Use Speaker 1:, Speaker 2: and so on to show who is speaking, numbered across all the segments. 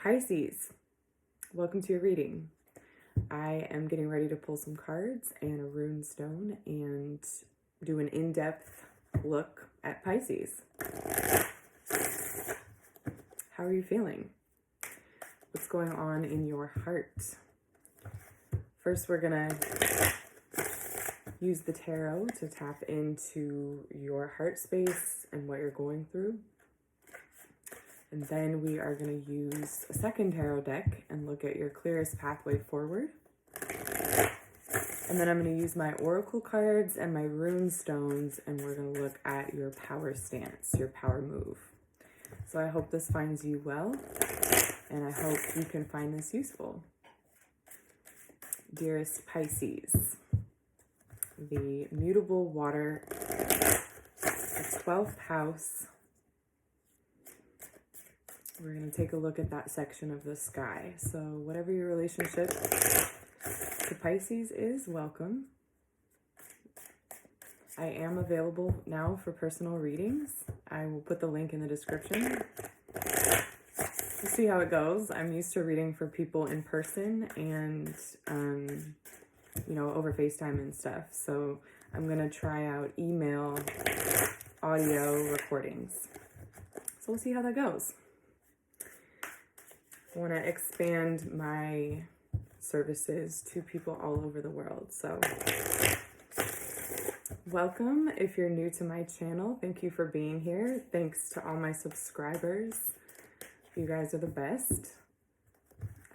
Speaker 1: Pisces, welcome to your reading. I am getting ready to pull some cards and a rune stone and do an in-depth look at Pisces. How are you feeling? What's going on in your heart? First, we're gonna use the tarot to tap into your heart space and what you're going through. And then we are going to use a second tarot deck and look at your clearest pathway forward. And then I'm going to use my oracle cards and my rune stones, and we're going to look at your power stance, your power move. So I hope this finds you well, and I hope you can find this useful. Dearest Pisces, the mutable water, the 12th house. We're going to take a look at that section of the sky. So whatever your relationship to Pisces is, welcome. I am available now for personal readings. I will put the link in the description. We'll see how it goes. I'm used to reading for people in person and, over FaceTime and stuff. So I'm going to try out email audio recordings. So we'll see how that goes. I want to expand my services to people all over the world. So welcome. If you're new to my channel, thank you for being here. Thanks to all my subscribers. You guys are the best.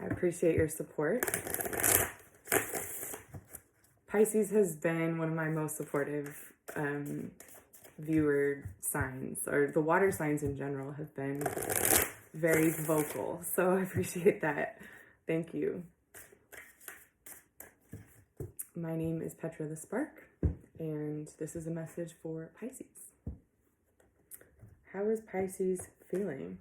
Speaker 1: I appreciate your support. Pisces has been one of my most supportive viewer signs, or the water signs in general have been very vocal, so I appreciate that. Thank you. My name is Petra the Spark, and this is a message for Pisces. How is Pisces feeling?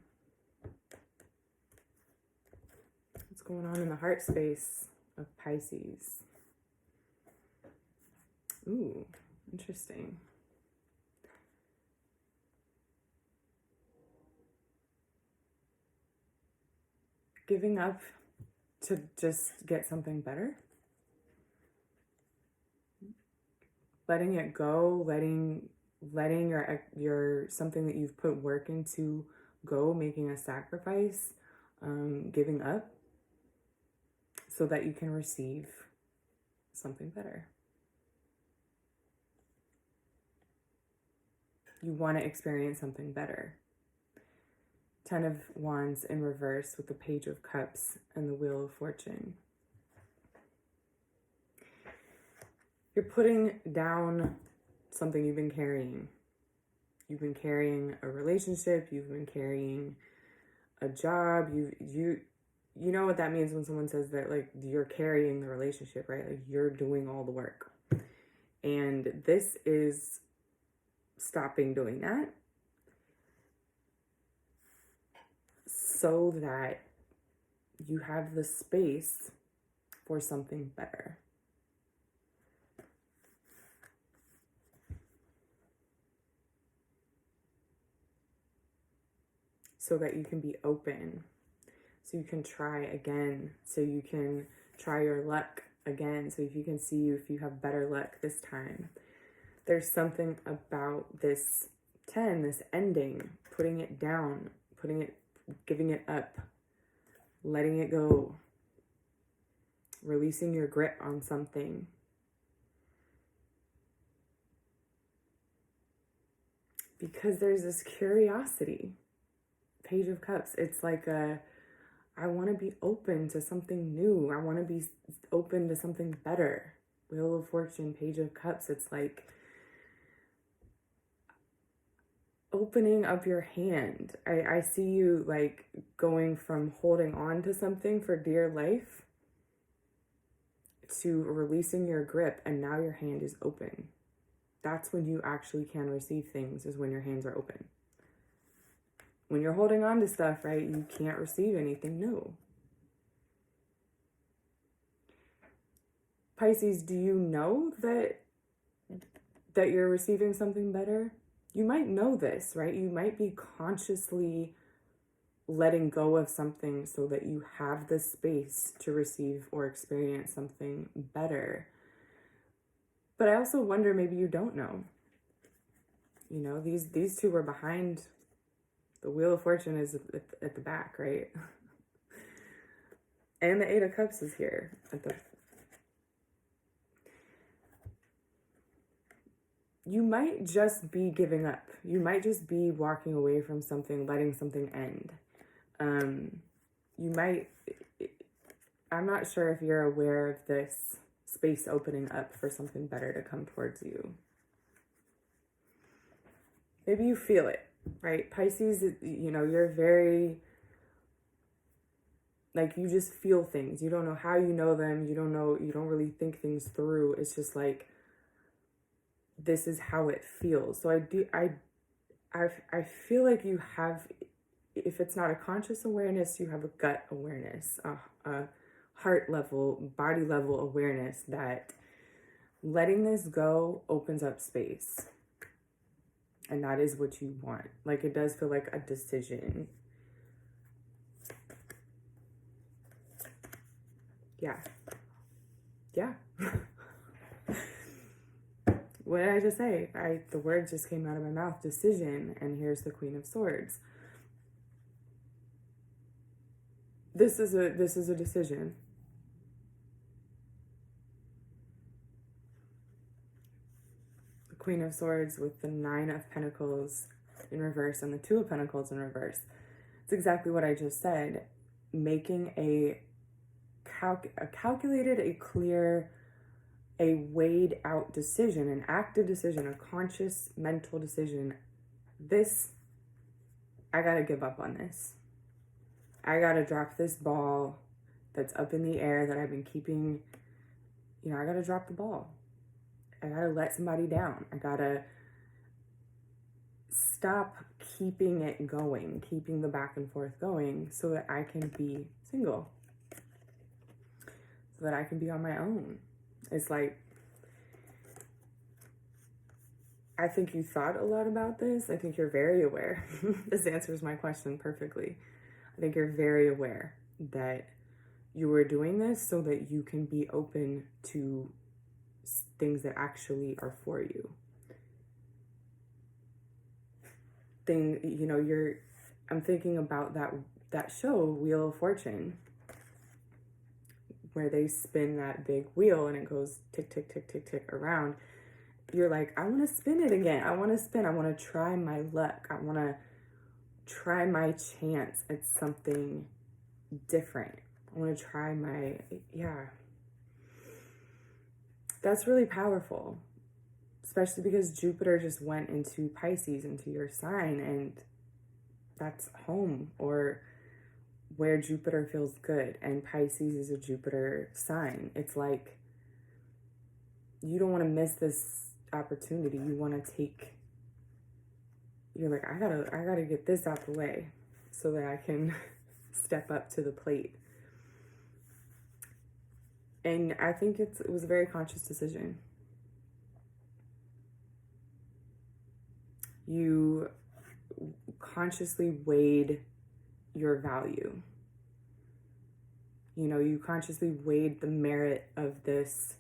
Speaker 1: What's going on in the heart space of Pisces? Ooh, interesting. Giving up to just get something better. Letting it go, letting your something that you've put work into go, making a sacrifice, giving up so that you can receive something better. You want to experience something better. 10 of Wands in reverse with the Page of Cups and the Wheel of Fortune. You're putting down something you've been carrying. You've been carrying a relationship. You've been carrying a job. You know what that means when someone says that, like, you're carrying the relationship, right? Like, you're doing all the work. And this is stopping doing that, so that you have the space for something better. So that you can be open, so you can try again, so you can try your luck again, so if you can see if you have better luck this time. There's something about this 10, this ending, putting it down, giving it up, letting it go, releasing your grip on something. Because there's this curiosity. Page of Cups, it's like I want to be open to something new. I want to be open to something better. Wheel of Fortune, Page of Cups, it's like opening up your hand. I see you like going from holding on to something for dear life to releasing your grip, and now your hand is open. That's when you actually can receive things, is when your hands are open. When you're holding on to stuff, right, you can't receive anything new. Pisces, do you know that you're receiving something better? You might know this, right? You might be consciously letting go of something so that you have the space to receive or experience something better. But I also wonder, maybe you don't know. You know, these two were behind. The Wheel of Fortune is at the back, right? And the Eight of Cups is here at the... You might just be giving up. You might just be walking away from something, letting something end. You might... I'm not sure if you're aware of this space opening up for something better to come towards you. Maybe you feel it, right? Pisces, you know, you're very... Like, you just feel things. You don't know how you know them. You don't really think things through. It's just like, this is how it feels. So I feel like you have, if it's not a conscious awareness, you have a gut awareness, a heart level, body level awareness that letting this go opens up space. And that is what you want. Like, it does feel like a decision. Yeah. What did I just say? The word just came out of my mouth, decision, and here's the Queen of Swords. This is a decision. The Queen of Swords with the Nine of Pentacles in reverse and the Two of Pentacles in reverse. It's exactly what I just said. Making a calculated, a clear, a weighed out decision, an active decision, a conscious mental decision. I gotta give up on this. I gotta drop this ball that's up in the air that I've been keeping. You know, I gotta drop the ball. I gotta let somebody down. I gotta stop keeping it going, keeping the back and forth going, so that I can be single. So that I can be on my own. It's like, I think you thought a lot about this. I think you're very aware. This answers my question perfectly. I think you're very aware that you were doing this so that you can be open to things that actually are for you. You know, I'm thinking about that show, Wheel of Fortune, where they spin that big wheel and it goes tick, tick, tick, tick, tick around. You're like, I want to spin it again. I want to try my luck. I want to try my chance at something different. I want to try That's really powerful, especially because Jupiter just went into Pisces, into your sign, and that's home, or where Jupiter feels good, and Pisces is a Jupiter sign. It's like, you don't want to miss this opportunity. You want to you're like, I gotta get this out the way so that I can step up to the plate. And I think it was a very conscious decision. You consciously weighed your value. You know, you consciously weighed the merit of this.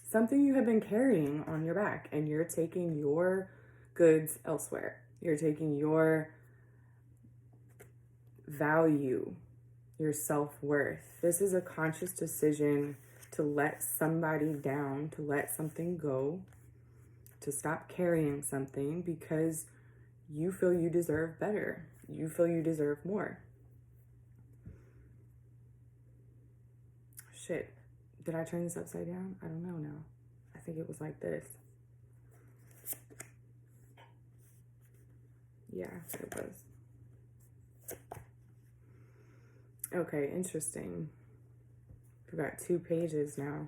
Speaker 1: Something you have been carrying on your back, and you're taking your goods elsewhere. You're taking your value, your self-worth. This is a conscious decision to let somebody down, to let something go, to stop carrying something because you feel you deserve better. You feel you deserve more. Shit. Did I turn this upside down? I don't know now. I think it was like this. Yeah, it was. Okay, interesting. We've got 2 pages now.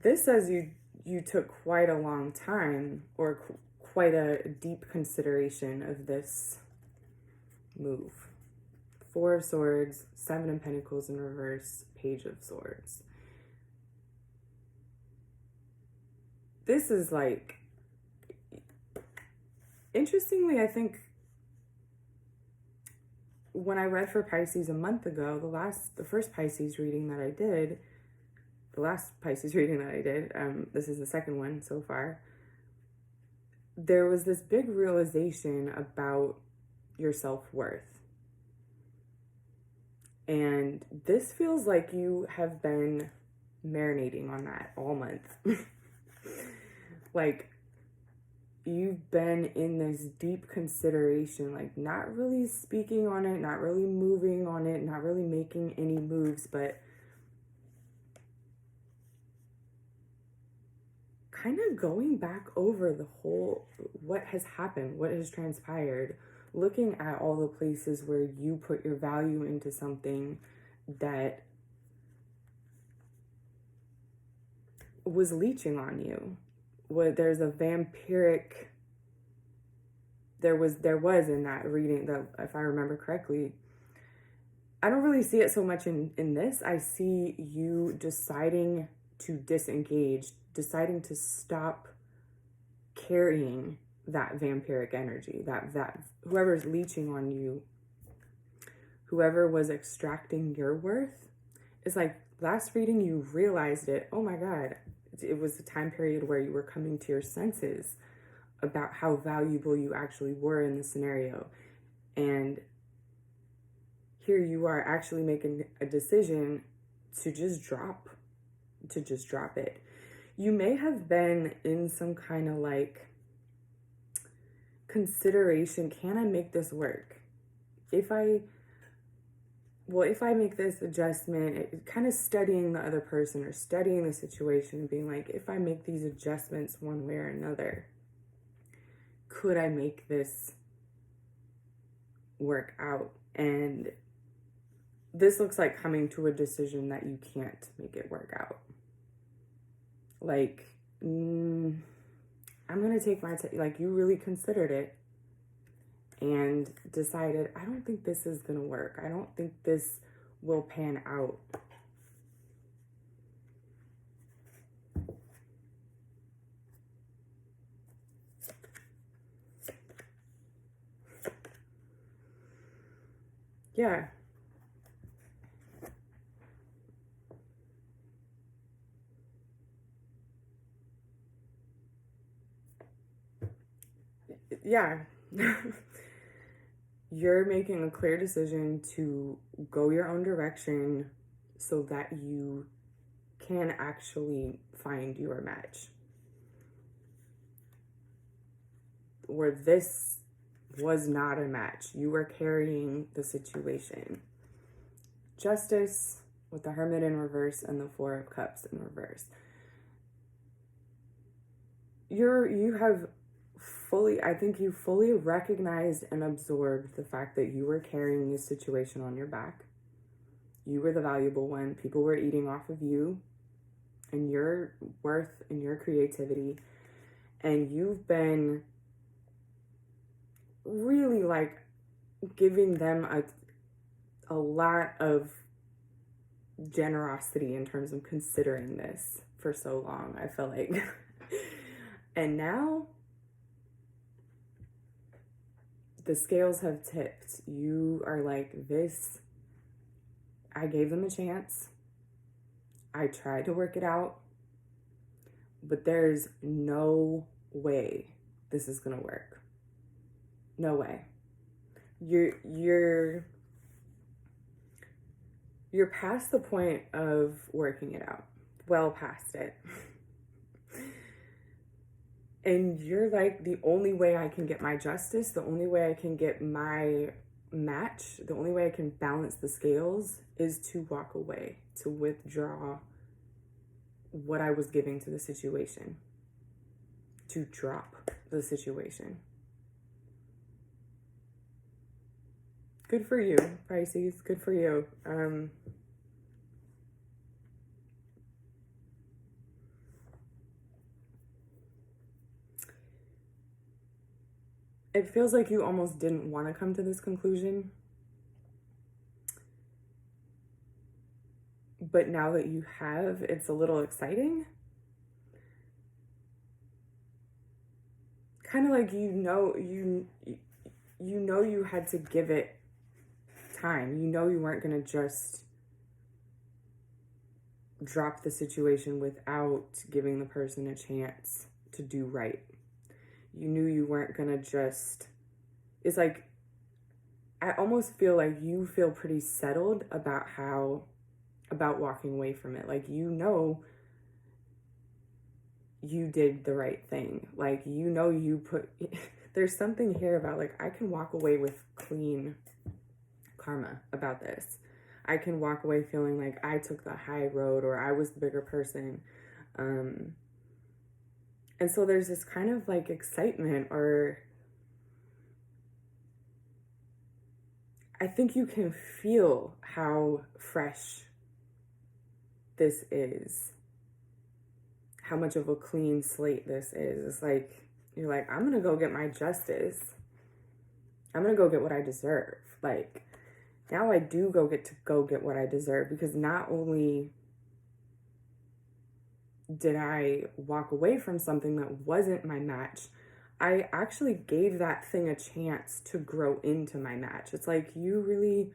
Speaker 1: This says you took quite a long time, or quite a deep consideration of this move Four of Swords, Seven of Pentacles in reverse, Page of Swords. This is like, interestingly, I think when I read for Pisces a month ago, the first Pisces reading that I did, this is the second one so far, there was this big realization about your self-worth. And this feels like you have been marinating on that all month. Like, you've been in this deep consideration, like not really speaking on it, not really moving on it, not really making any moves, but kind of going back over the whole, what has happened, what has transpired, looking at all the places where you put your value into something that was leeching on you. There's a vampiric, there was in that reading, that if I remember correctly, I don't really see it so much in this. I see you deciding to disengage, deciding to stop carrying that vampiric energy, that whoever's leeching on you, whoever was extracting your worth. It's like last reading you realized it. Oh my God, it was a time period where you were coming to your senses about how valuable you actually were in the scenario. And here you are actually making a decision to just drop it. You may have been in some kind of like consideration. Can I make this work? If I make this adjustment, kind of studying the other person or studying the situation and being like, if I make these adjustments one way or another, could I make this work out? And this looks like coming to a decision that you can't make it work out. Like, I'm going to take my time. Like, you really considered it and decided, I don't think this is going to work. I don't think this will pan out. Yeah. Yeah. You're making a clear decision to go your own direction so that you can actually find your match. Or this was not a match. You were carrying the situation. Justice with the Hermit in reverse and the Four of Cups in reverse. You have fully, I think you fully recognized and absorbed the fact that you were carrying this situation on your back. You were the valuable one. People were eating off of you and your worth and your creativity. And you've been really like giving them a lot of generosity in terms of considering this for so long, I feel like. And now the scales have tipped. You are like, this, I gave them a chance. I tried to work it out, but there's no way this is gonna work. No way. You're past the point of working it out. Well past it. And you're like, the only way I can get my justice, the only way I can get my match, the only way I can balance the scales is to walk away, to withdraw what I was giving to the situation, to drop the situation. Good for you, Pisces. Good for you. It feels like you almost didn't want to come to this conclusion. but now that you have, it's a little exciting. Kind of like, you had to give it time. You weren't going to just drop the situation without giving the person a chance to do right. You knew you weren't going to just, it's like, I almost feel like you feel pretty settled about walking away from it. Like, you did the right thing. Like, you put, there's something here about, like, I can walk away with clean karma about this. I can walk away feeling like I took the high road, or I was the bigger person. And so there's this kind of like excitement, or I think you can feel how fresh this is, how much of a clean slate this is. It's like, you're like, I'm gonna go get my justice. I'm gonna go get what I deserve. Like, now I do get what I deserve, because not only did I walk away from something that wasn't my match, I actually gave that thing a chance to grow into my match. It's like, you really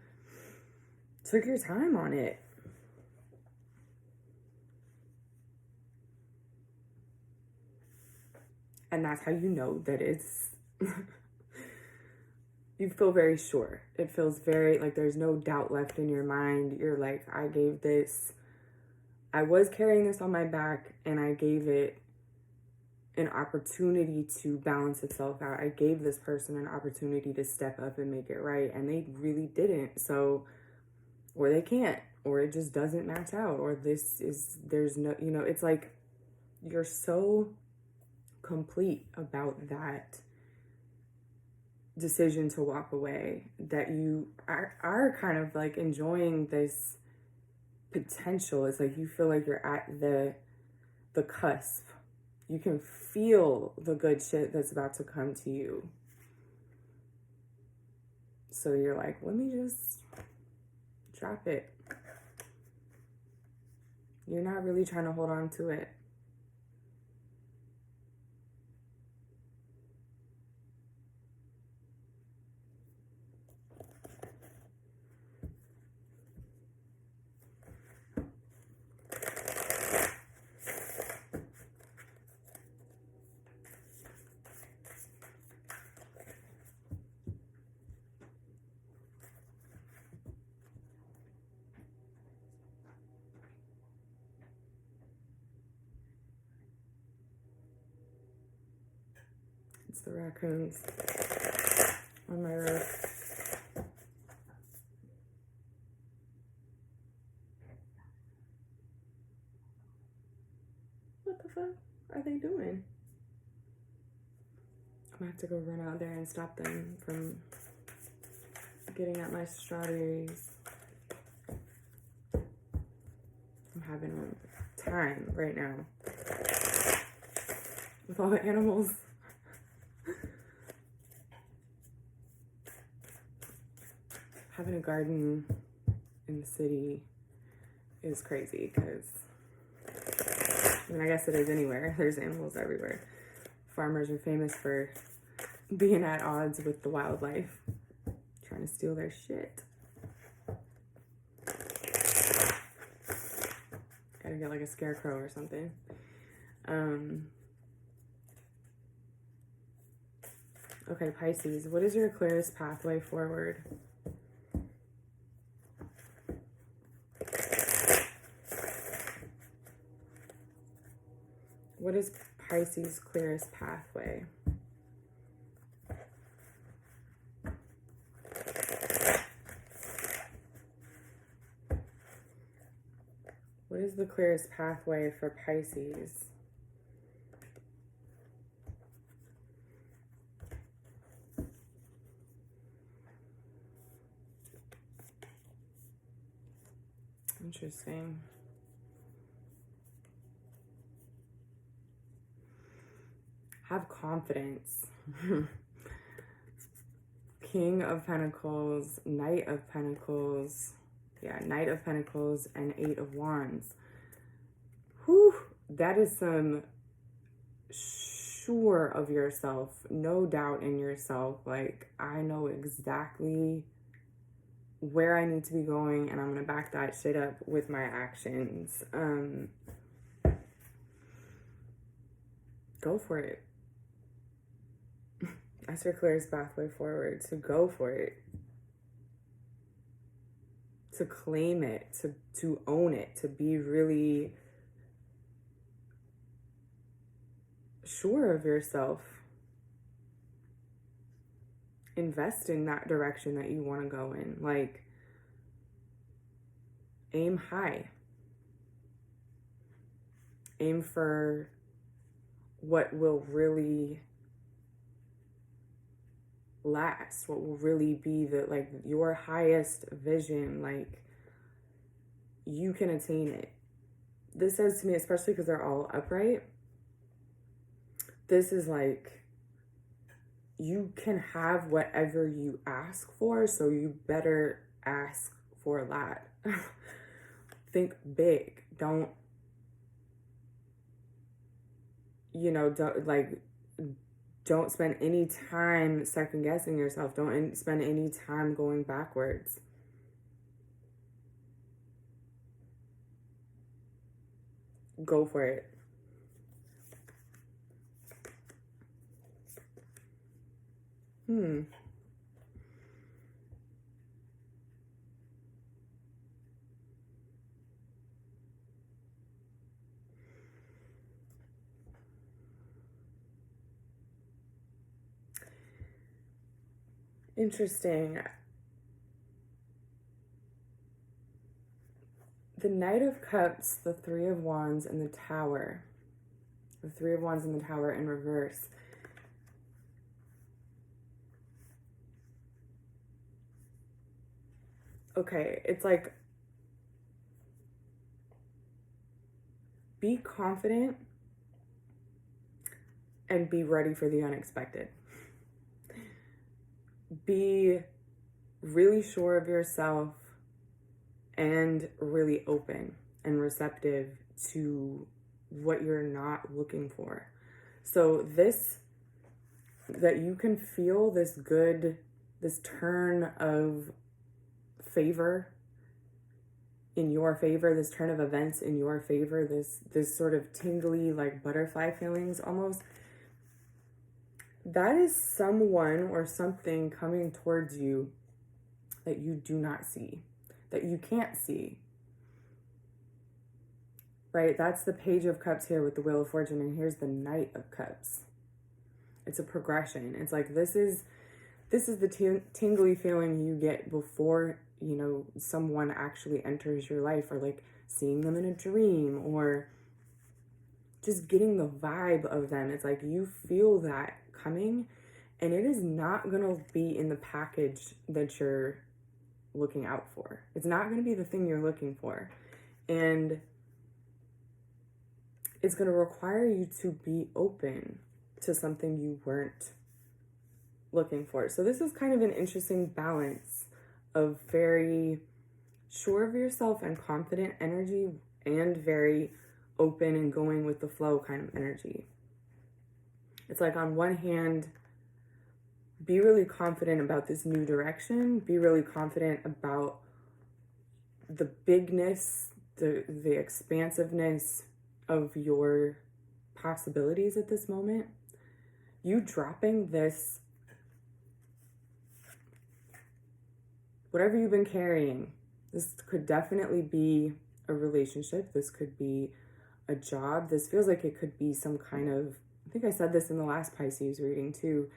Speaker 1: took your time on it. And that's how you know that it's, you feel very sure. It feels very, like, there's no doubt left in your mind. You're like, I was carrying this on my back, and I gave it an opportunity to balance itself out. I gave this person an opportunity to step up and make it right, and they really didn't. So, or they can't, or it just doesn't match out, or there's no, it's like, you're so complete about that decision to walk away that you are kind of like enjoying this potential. It's like, you feel like you're at the cusp. You can feel the good shit that's about to come to you. So you're like, let me just drop it. You're not really trying to hold on to it. It's the raccoons on my roof. What the fuck are they doing? I'm gonna have to go run out there and stop them from getting at my strawberries. I'm having a time right now with all the animals. Having a garden in the city is crazy, because, I guess it is anywhere. There's animals everywhere. Farmers are famous for being at odds with the wildlife, trying to steal their shit. Gotta get like a scarecrow or something. Okay, Pisces, what is your clearest pathway forward? What is Pisces' clearest pathway? What is the clearest pathway for Pisces? Interesting. Have confidence. King of Pentacles, Knight of Pentacles, Yeah, Knight of Pentacles and 8 of Wands. Whew, that is some sure of yourself, no doubt in yourself. Like, I know exactly where I need to be going, and I'm gonna back that shit up with my actions. Go for it. That's your clearest pathway forward. To go for it. To claim it. To own it. To be really sure of yourself. Invest in that direction that you want to go in. Like, aim high. Aim for what will really last, what will really be the, like, your highest vision. Like, you can attain it. This says to me, especially because they're all upright, this is like, you can have whatever you ask for, so you better ask for that. Think big. Don't, don't spend any time second guessing yourself. Don't spend any time going backwards. Go for it. Interesting. The Knight of Cups, the 3 of Wands, and the Tower. The 3 of Wands and the Tower in reverse. Okay, it's like, be confident and be ready for the unexpected. Be really sure of yourself and really open and receptive to what you're not looking for. So that you can feel this turn of favor in your favor, this turn of events in your favor, this sort of tingly, like butterfly feelings almost. That is someone or something coming towards you that you do not see, that you can't see. Right? That's the Page of Cups here with the Wheel of Fortune, and here's the Knight of Cups. It's a progression. It's like, this is the tingly feeling you get before, someone actually enters your life, or like seeing them in a dream, or just getting the vibe of them. It's like you feel that coming, and it is not going to be in the package that you're looking out for. It's not going to be the thing you're looking for. And it's going to require you to be open to something you weren't looking for. So this is kind of an interesting balance of very sure of yourself and confident energy, and very open and going with the flow kind of energy. It's like, on one hand, be really confident about this new direction, be really confident about the bigness, the expansiveness of your possibilities at this moment. You dropping this, whatever you've been carrying, this could definitely be a relationship. This could be a job. This feels like it could be some kind of, I think I said this in the last Pisces reading too,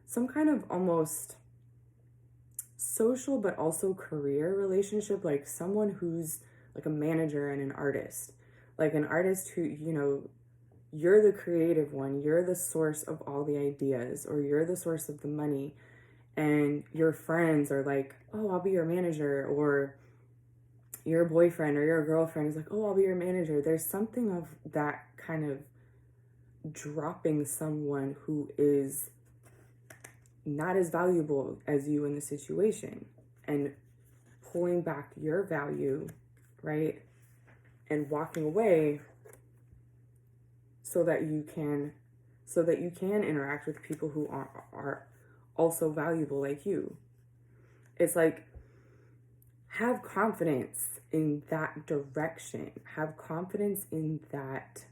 Speaker 1: some kind of almost social but also career relationship, like someone who's like a manager and an artist. Like an artist who, you're the creative one, you're the source of all the ideas, or you're the source of the money, and your friends are like, oh, I'll be your manager, or your boyfriend or your girlfriend is like, oh, I'll be your manager. There's something of that kind of dropping someone who is not as valuable as you in the situation, and pulling back your value, right? And walking away so that you can interact with people who are also valuable like you. It's like, have confidence in that direction. Have confidence in that.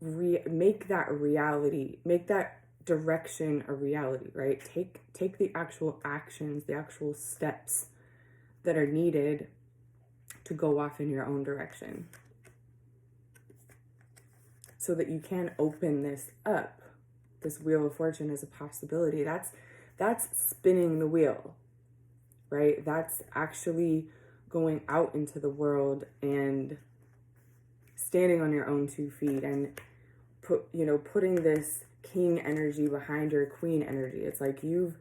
Speaker 1: Make that reality. Make that direction a reality, right? Take the actual actions, the actual steps that are needed to go off in your own direction, so that you can open this up. This wheel of fortune is a possibility. That's spinning the wheel, right? That's actually going out into the world and standing on your own 2 feet and putting this king energy behind your queen energy. It's like you've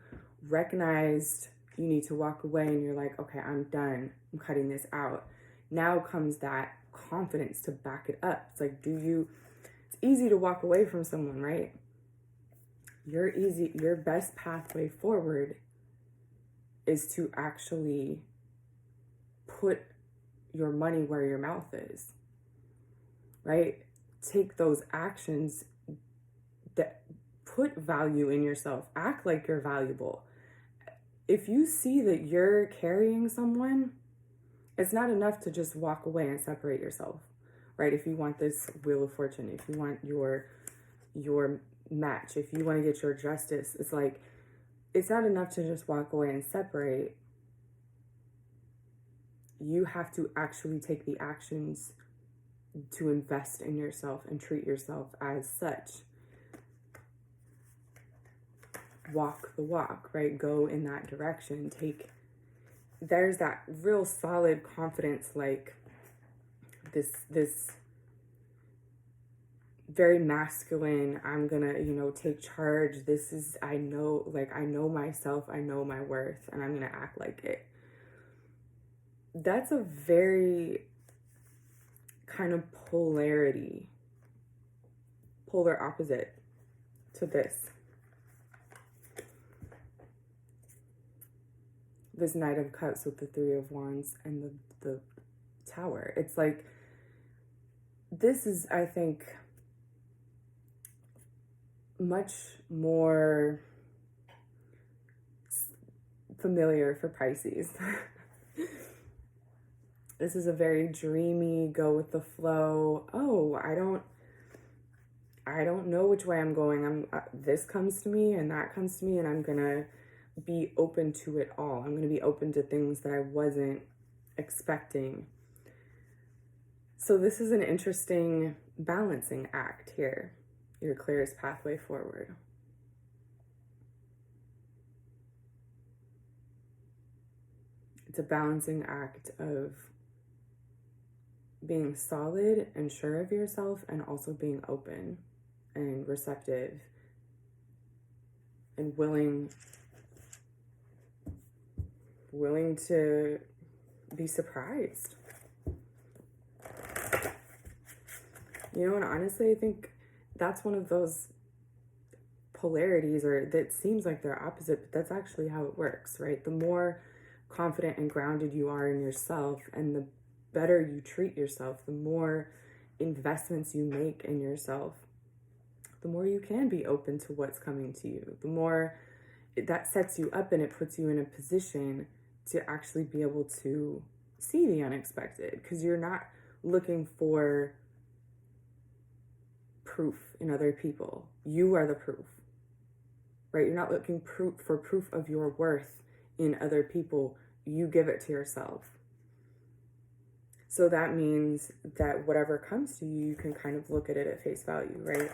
Speaker 1: recognized you need to walk away and you're like, okay, I'm done. I'm cutting this out. Now comes that confidence to back it up. It's like, it's easy to walk away from someone, right? Your best pathway forward is to actually put your money where your mouth is, right? Take those actions that put value in yourself. Act like you're valuable. If you see that you're carrying someone, it's not enough to just walk away and separate yourself, right? If you want this wheel of fortune, if you want your match, if you want to get your justice, it's like, it's not enough to just walk away and separate. You have to actually take the actions to invest in yourself and treat yourself as such. Walk the walk, right? Go in that direction. There's that real solid confidence, like this very masculine, I'm gonna, take charge. I know myself, I know my worth, and I'm gonna act like it. That's a very kind of polar opposite to this Knight of Cups with the 3 of Wands and the Tower. It's like, this is, I think, much more familiar for Pisces. This is a very dreamy, go with the flow. Oh, I don't know which way I'm going. This comes to me and that comes to me, and I'm gonna be open to it all. I'm gonna be open to things that I wasn't expecting. So this is an interesting balancing act here. Your clearest pathway forward. It's a balancing act of being solid and sure of yourself, and also being open and receptive and willing to be surprised. And honestly, I think that's one of those polarities, or that seems like they're opposite, but that's actually how it works, right? The more confident and grounded you are in yourself, and the better you treat yourself, the more investments you make in yourself, the more you can be open to what's coming to you, the more that sets you up, and it puts you in a position to actually be able to see the unexpected, because you're not looking for proof in other people. You are the proof, right? You're not looking for proof of your worth in other people. You give it to yourself. So that means that whatever comes to you, you can kind of look at it at face value, right?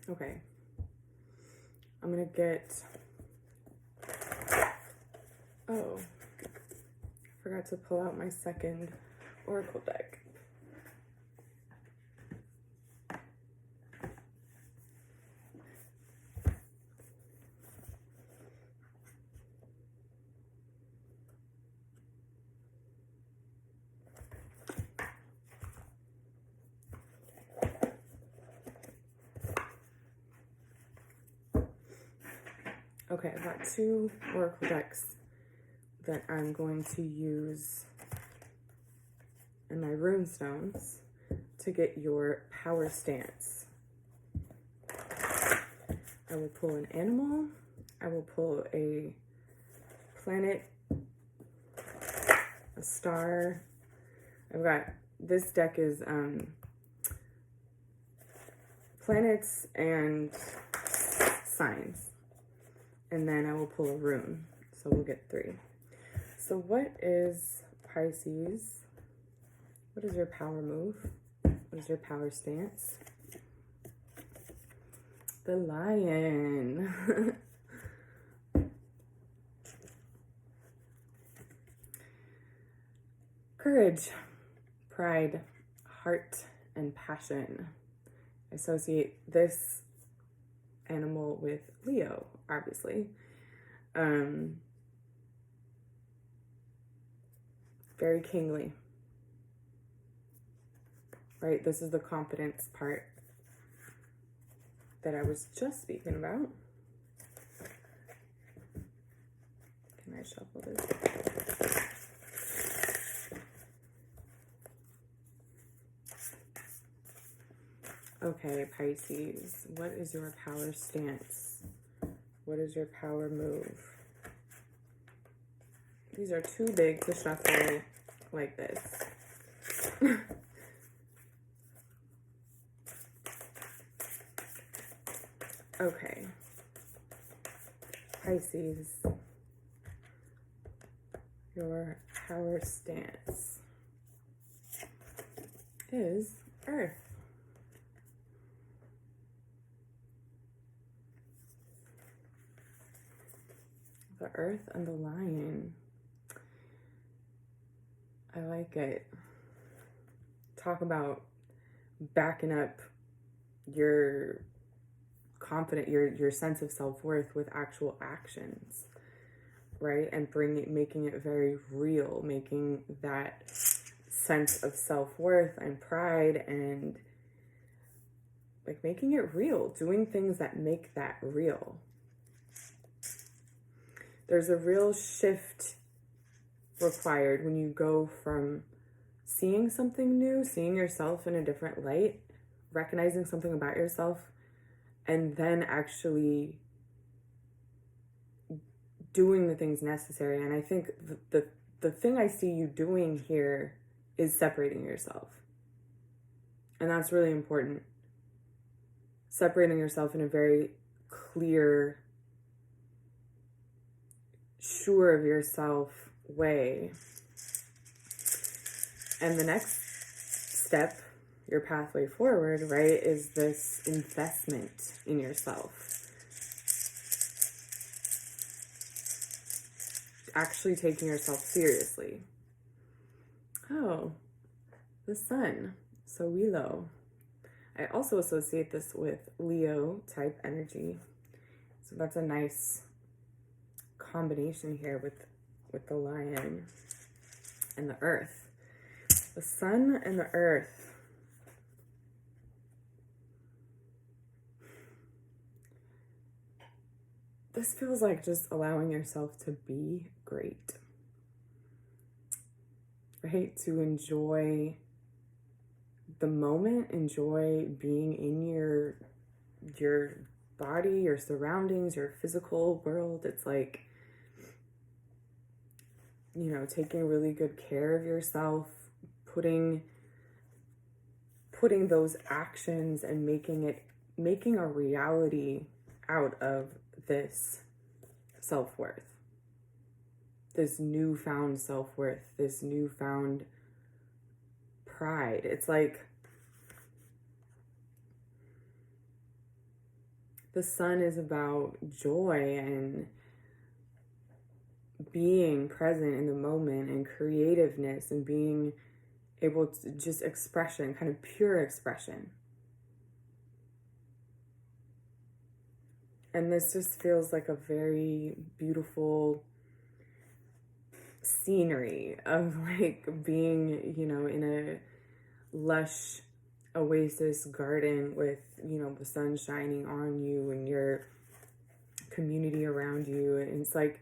Speaker 1: Okay. I'm going to get... Oh, I forgot to pull out my second oracle deck. Okay, I've got 2 oracle decks that I'm going to use in my rune stones to get your power stance. I will pull an animal. I will pull a planet, a star. I've got, this deck is planets and signs. And then I will pull a rune. So we'll get 3. So what is Pisces? What is your power move? What is your power stance? The lion. Courage, pride, heart, and passion. I associate this animal with Leo, obviously. Very kingly. Right? This is the confidence part that I was just speaking about. Can I shuffle this? Okay, Pisces, what is your power stance? What is your power move? These are too big to shuffle like this. Okay, Pisces, your power stance is Earth. The Earth and the Lion. I like it. Talk about backing up your confident, your sense of self-worth with actual actions, right? And making it very real, making that sense of self-worth and pride and like making it real, doing things that make that real. There's a real shift required when you go from seeing something new, seeing yourself in a different light, recognizing something about yourself, and then actually doing the things necessary. And I think the thing I see you doing here is separating yourself. And that's really important. Separating yourself in a very clear, sure of yourself way. And the next step, your pathway forward, right, is this investment in yourself. Actually taking yourself seriously. Oh, the sun. So Leo. I also associate this with Leo type energy. So that's a nice combination here with the lion and the earth. The sun and the earth. This feels like just allowing yourself to be great, right? To enjoy the moment, enjoy being in your body, your surroundings, your physical world. It's like, you know, taking really good care of yourself, putting those actions and making a reality out of this self-worth, this newfound self-worth, this newfound pride. It's like the sun is about joy and being present in the moment and creativeness and being able to just expression, kind of pure expression. And this just feels like a very beautiful scenery of like being, you know, in a lush oasis garden with, you know, the sun shining on you and you're community around you. And it's like,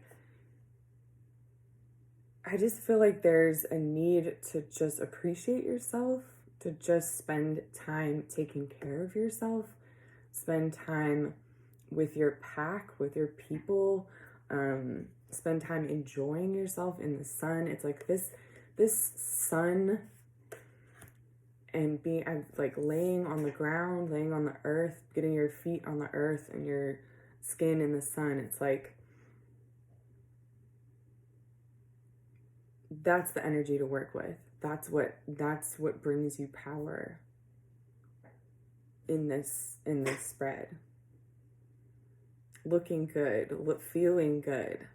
Speaker 1: I just feel like there's a need to just appreciate yourself, to just spend time taking care of yourself, spend time with your pack, with your people, spend time enjoying yourself in the sun. It's like this sun and being, I'm like laying on the ground, laying on the earth, getting your feet on the earth and your skin in the sun. It's like, that's the energy to work with. That's what brings you power in this spread. Looking good, feeling good,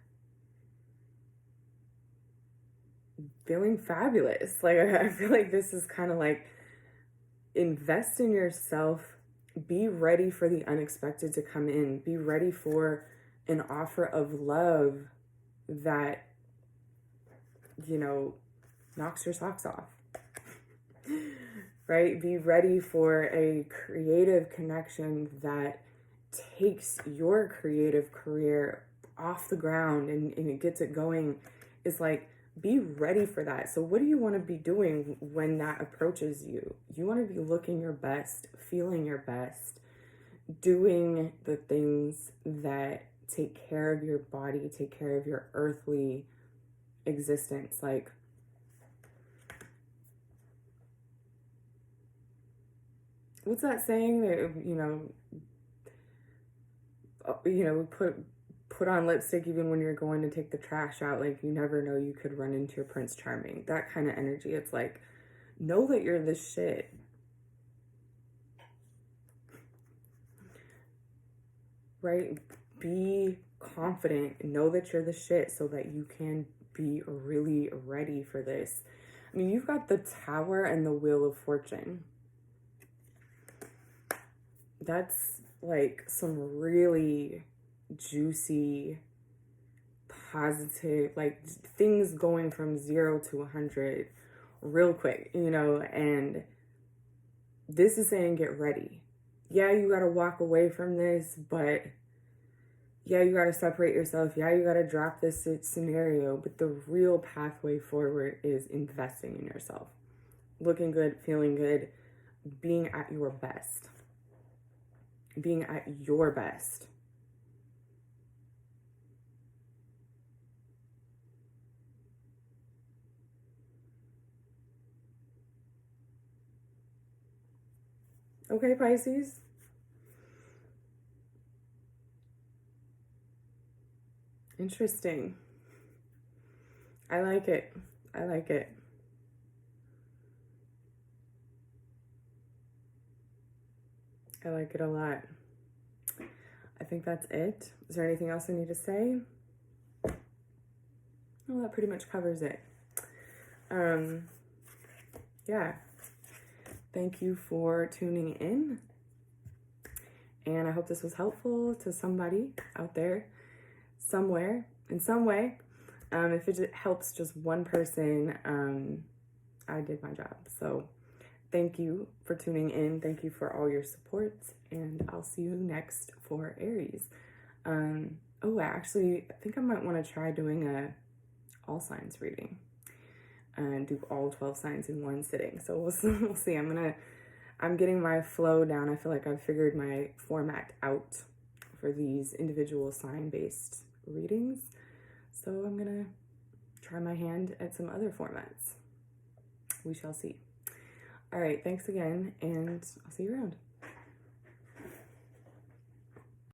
Speaker 1: feeling fabulous. Like, I feel like this is kind of like, invest in yourself. Be ready for the unexpected to come in. Be ready for an offer of love that, you know, knocks your socks off. Right? Be ready for a creative connection that takes your creative career off the ground and it gets it going. It's like, be ready for that. So what do you want to be doing when that approaches you? You want to be looking your best, feeling your best, doing the things that take care of your body, take care of your earthly existence. Like, what's that saying that, put on lipstick even when you're going to take the trash out. Like, you never know, you could run into your Prince Charming. That kind of energy. It's like, know that you're the shit. Right? Be confident. Know that you're the shit so that you can be really ready for this. I mean, you've got the Tower and the Wheel of Fortune. That's like some really juicy, positive, like things going from 0 to 100 real quick, and this is saying get ready. Yeah, you got to walk away from this, but yeah, you got to separate yourself. Yeah, you got to drop this scenario, but the real pathway forward is investing in yourself. Looking good, feeling good, being at your best. Being at your best. Okay, Pisces. Interesting. I like it. I like it. I like it a lot. I think that's it. Is there anything else I need to say? Well, that pretty much covers it. Yeah. Thank you for tuning in. And I hope this was helpful to somebody out there, somewhere, in some way. If it helps just one person, I did my job. So thank you for tuning in. Thank you for all your support. And I'll see you next for Aries. I think I might want to try doing a all signs reading and do all 12 signs in one sitting. So we'll see. I'm getting my flow down. I feel like I've figured my format out for these individual sign-based readings. So I'm gonna try my hand at some other formats. We shall see. All right, thanks again, and I'll see you around.